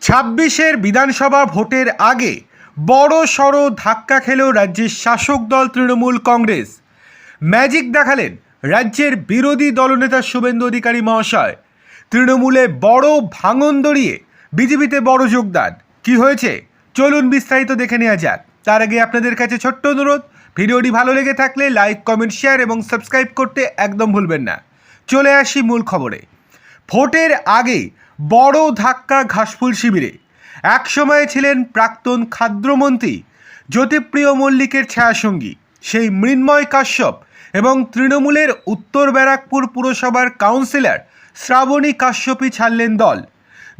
ছাব্বিশের বিধানসভা ভোটের আগে বড় সড় ধাক্কা খেল রাজ্যের শাসক দল তৃণমূল কংগ্রেস। ম্যাজিক দেখালেন রাজ্যের বিরোধী দলনেতা শুভেন্দু অধিকারী মহাশয়। তৃণমূলে বড় ভাঙন দড়িয়ে বিজেপিতে বড় যোগদান। কি হয়েছে চলুন বিস্তারিত দেখে নেওয়া যাক। তার আগে আপনাদের কাছে ছোট্ট অনুরোধ, ভিডিওটি ভালো লেগে থাকলে লাইক, কমেন্ট, শেয়ার এবং সাবস্ক্রাইব করতে একদম ভুলবেন না। চলে আসি মূল খবরে। ভোটের আগে বড় ধাক্কা ঘাসফুল শিবিরে। একসময় ছিলেন প্রাক্তন খাদ্যমন্ত্রী জ্যোতিপ্রিয় মল্লিকের ছায়াসঙ্গী সেই মৃন্ময় কাশ্যপ এবং তৃণমূলের উত্তর ব্যারাকপুর পুরসভার কাউন্সিলর শ্রাবণী কাশ্যপই ছাড়লেন দল,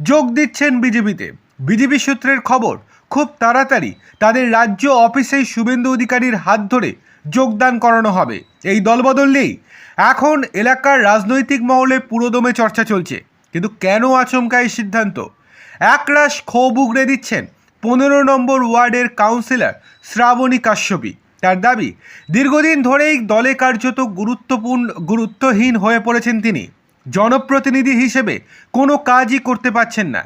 যোগ দিচ্ছেন বিজেপিতে। বিজেপি সূত্রের খবর, খুব তাড়াতাড়ি তাদের রাজ্য অফিসেই শুভেন্দু অধিকারীর হাত ধরে যোগদান করানো হবে। এই দলবদল নেই এখন এলাকার রাজনৈতিক মহলে পুরোদমে চর্চা চলছে। কিন্তু কেন আচমকা এই সিদ্ধান্ত? একরাশ ক্ষোভ উগড়ে দিচ্ছেন 15 নম্বর ওয়ার্ডের কাউন্সিলর শ্রাবণী কাশ্যপী। তার দাবি, দীর্ঘদিন ধরেই দলে কার্যত গুরুত্বহীন হয়ে পড়েছেন তিনি। জনপ্রতিনিধি হিসেবে কোনো কাজই করতে পারছেন না।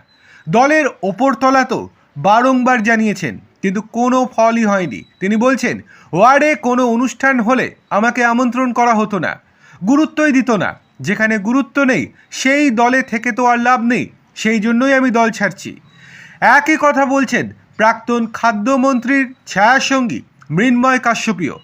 দলের ওপরতলা তো বারংবার জানিয়েছেন, কিন্তু কোনো ফলই হয়নি। তিনি বলছেন, ওয়ার্ডে কোনো অনুষ্ঠান হলে আমাকে আমন্ত্রণ করা হতো না, গুরুত্বই দিত না। যেখানে গুরুত্ব নেই সেই দলে থেকে তো আর লাভ নেই, সেই জন্যই আমি দল ছাড়ছি। একই কথা বলছেন প্রাক্তন খাদ্যমন্ত্রীর ছায়াসঙ্গী মৃন্ময় কাশ্যপীয়।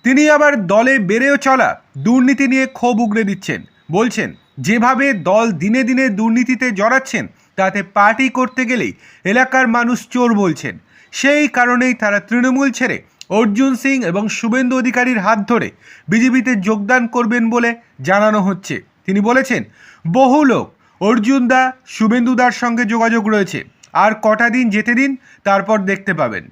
তিনি আবার দলে বেড়েও চলা দুর্নীতি নিয়ে ক্ষোভ উগড়ে দিচ্ছেন। বলছেন, যেভাবে দল দিনে দিনে দুর্নীতিতে জড়াচ্ছেন তাতে পার্টি করতে গেলেই এলাকার মানুষ চোর বলছেন। সেই কারণেই তারা তৃণমূল ছেড়ে অর্জুন সিং এবং শুভেন্দু অধিকারীর হাত ধরে বিজেপিতে যোগদান করবেন বলে জানানো হচ্ছে। তিনি বলেছেন, বহু লোক অর্জুনদা, শুভেন্দুদার সঙ্গে যোগাযোগ রয়েছে, আর কটা দিন যেতে দিন, তারপর দেখতে পাবেন।